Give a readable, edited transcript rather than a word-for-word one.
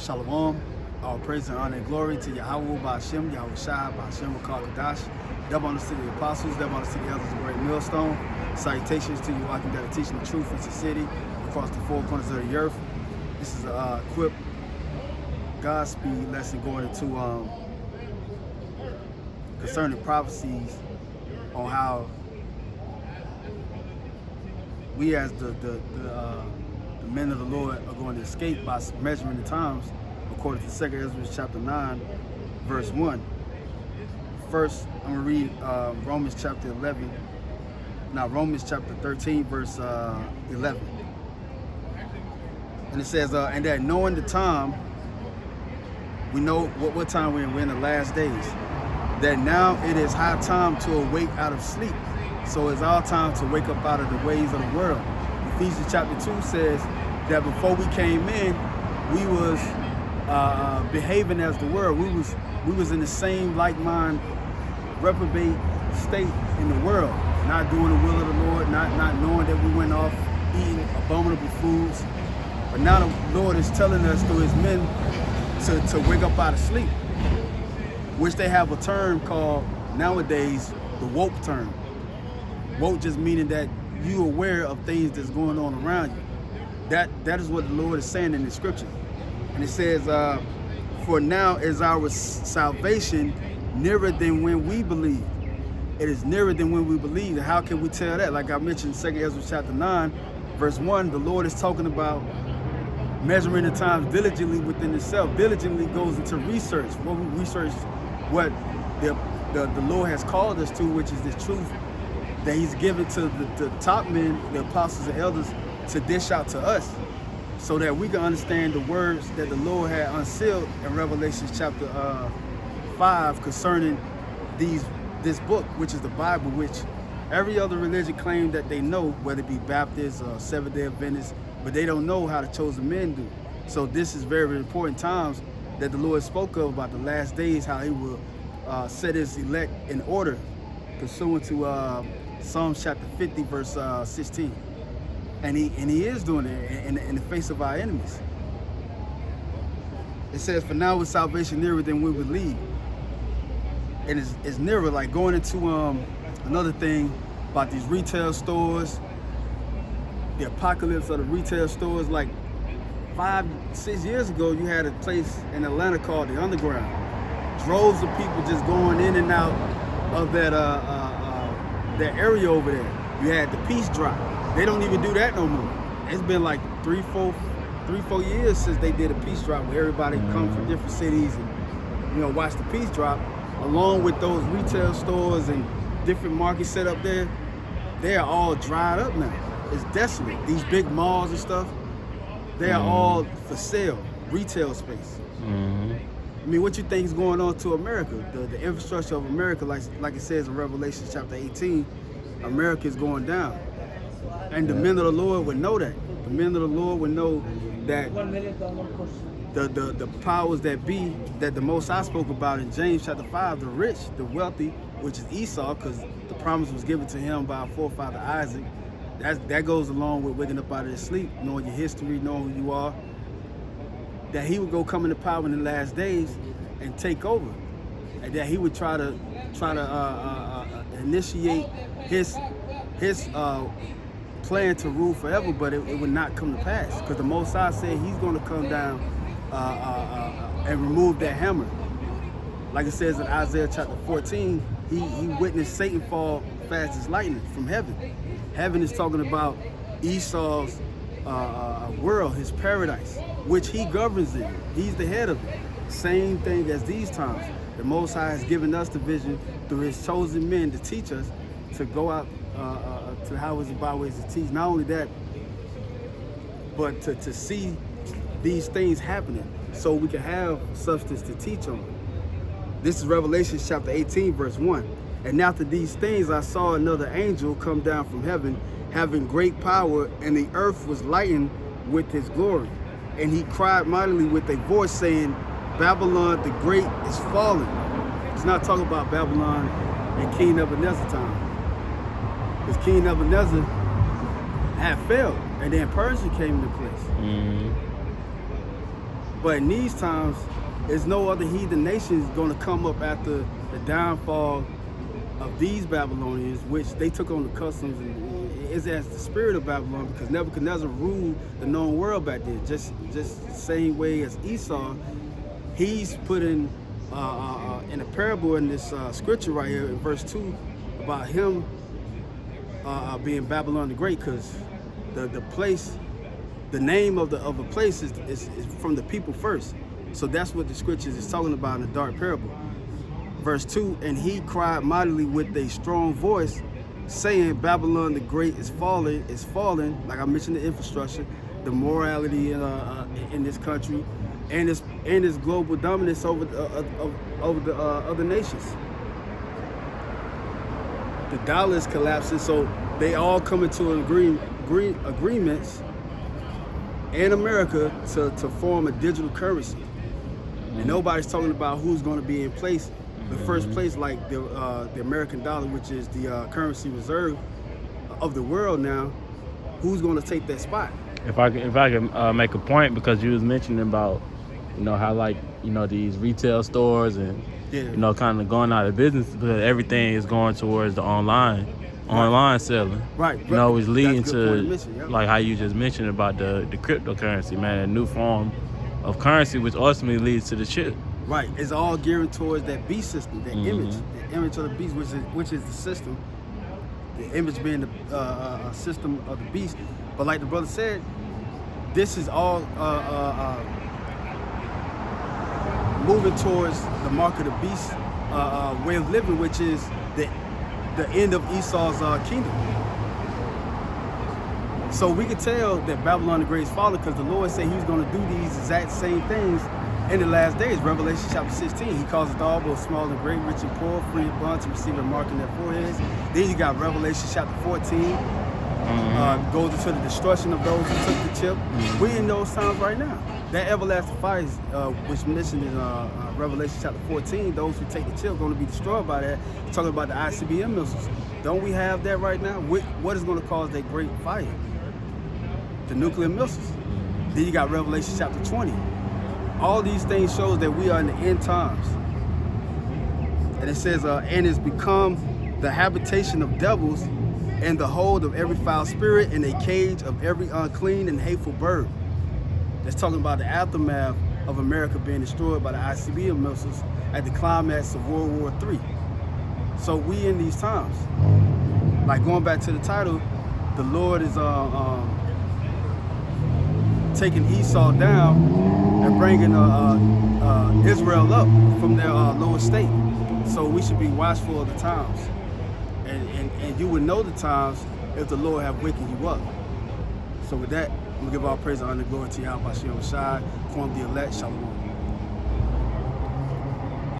Shalom. All praise and honor and glory to Yahweh Ba'Shem, Yahweh Shai, Ba'Shem Kadash, double on the city apostles, double on the city elders, the great millstone. Salutations to you walking that are teaching the truth in the city across the four corners of the earth. This is a quick Godspeed lesson going into concerning prophecies on how we as the men of the Lord are going to escape by measuring the times according to 2 Ezra chapter 9 verse 1. First I'm going to read Romans chapter 13 verse 11. And it says, and that knowing the time, we know what time we're in the last days, that now it is high time to awake out of sleep. So it's our time to wake up out of the ways of the world. Ephesians chapter 2 says that before we came in, we was behaving as the world. We was in the same like-mind, reprobate state in the world, not doing the will of the Lord, not knowing that we went off eating abominable foods. But now the Lord is telling us through his men to wake up out of sleep, which they have a term called nowadays the woke term. Woke just meaning that you're aware of things that's going on around you. That is what the Lord is saying in the scripture. And it says, for now is our salvation nearer than when we believed. It is nearer than when we believed. And how can we tell that? Like I mentioned, 2 Ezra chapter 9, verse 1, the Lord is talking about measuring the times diligently within itself. Diligently goes into research. When we research what the Lord has called us to, which is the truth that he's given to the top men, the apostles and elders, to dish out to us, so that we can understand the words that the Lord had unsealed in Revelation chapter 5 concerning this book, which is the Bible, which every other religion claimed that they know, whether it be Baptist or Seventh-day Adventist, but they don't know how the chosen men do. So this is very important times that the Lord spoke of about the last days, how he will set his elect in order, pursuant to Psalms chapter 50, verse 16. And he is doing it in the face of our enemies. It says, for now is salvation nearer than we believe. And it's nearer, like going into another thing about these retail stores, the apocalypse of the retail stores. Like 5-6 years ago, you had a place in Atlanta called the Underground. Droves of people just going in and out of that area over there. You had the Peace Drop. They don't even do that no more. It's been like 3-4 years since they did a Peace Drop, where everybody come from different cities and watch the Peace Drop, along with those retail stores and different markets set up there. They are all dried up now. It's desolate. These big malls and stuff, they are all for sale, retail space. I mean, what you think is going on to America? The infrastructure of America, like it says in Revelation chapter 18, America is going down. And the men of the Lord would know that. The men of the Lord would know that the powers that be, that the Most High spoke about in James chapter 5, the rich, the wealthy, which is Esau, because the promise was given to him by our forefather Isaac. That goes along with waking up out of his sleep, knowing your history, knowing who you are. That he would go come into power in the last days and take over. And that he would try to initiate his plan to rule forever, but it would not come to pass, because the Most High said he's going to come down and remove that hammer. Like it says in Isaiah chapter 14, he witnessed Satan fall fast as lightning from heaven. Heaven is talking about Esau's world, his paradise, which he governs in. He's the head of it. Same thing as these times. The Most High has given us the vision through his chosen men to teach us to go out to highways and byways to teach. Not only that, but to see these things happening so we can have substance to teach on. This is Revelation chapter 18, verse 1. And after these things, I saw another angel come down from heaven, having great power, and the earth was lightened with his glory. And he cried mightily with a voice, saying, Babylon the Great is fallen. It's not talking about Babylon in King Nebuchadnezzar time. Because King Nebuchadnezzar had failed, and then Persia came into place. But in these times, there's no other heathen nations going to come up after the downfall of these Babylonians, which they took on the customs and is as the spirit of Babylon, because Nebuchadnezzar ruled the known world back then. Just the same way as Esau, he's put in a parable in this scripture right here in verse 2 about him being Babylon the Great, because the place, the name of the place is from the people first. So that's what the scriptures is talking about in the dark parable. Verse 2, and he cried mightily with a strong voice, saying, Babylon the Great is fallen, like I mentioned the infrastructure, the morality in this country, and its global dominance over the other nations. The dollar is collapsing, so they all come into agreements in America to form a digital currency. And nobody's talking about who's going to be in place. The first place, like the American dollar, which is the currency reserve of the world now, who's going to take that spot? If I can make a point, because you was mentioning about, how these retail stores and kind of going out of business because everything is going towards the online selling. Right. It's leading to like how you just mentioned about the cryptocurrency, man, a new form of currency, which ultimately leads to the chip. Right. It's all geared towards that beast system, that image of the beast, which is the system. The image being the system of the beast. But like the brother said, this is all moving towards the mark of the beast way of living, which is the end of Esau's kingdom. So we could tell that Babylon the Great is fallen because the Lord said he was going to do these exact same things in the last days. Revelation chapter 16, he calls it all, both small and great, rich and poor, free and bond, to receive a mark in their foreheads. Then you got Revelation chapter 14, goes into the destruction of those who took the chip. We're in those times right now. That everlasting fire, which mentioned in Revelation chapter 14, those who take the chip are going to be destroyed by that. We're talking about the ICBM missiles. Don't we have that right now? What is going to cause that great fire? The nuclear missiles. Then you got Revelation chapter 20. All these things shows that we are in the end times. And it says, and it's become the habitation of devils and the hold of every foul spirit and a cage of every unclean and hateful bird. That's talking about the aftermath of America being destroyed by the ICBM missiles at the climax of World War III. So we in these times. Like going back to the title, the Lord is taking Esau down and bringing Israel up from their lower state. So we should be watchful of the times. And you would know the times if the Lord have wakened you up. So with that, I'm going to give all praise, honor, and glory to Yahweh Hashem Shai, form the elect, Shalom.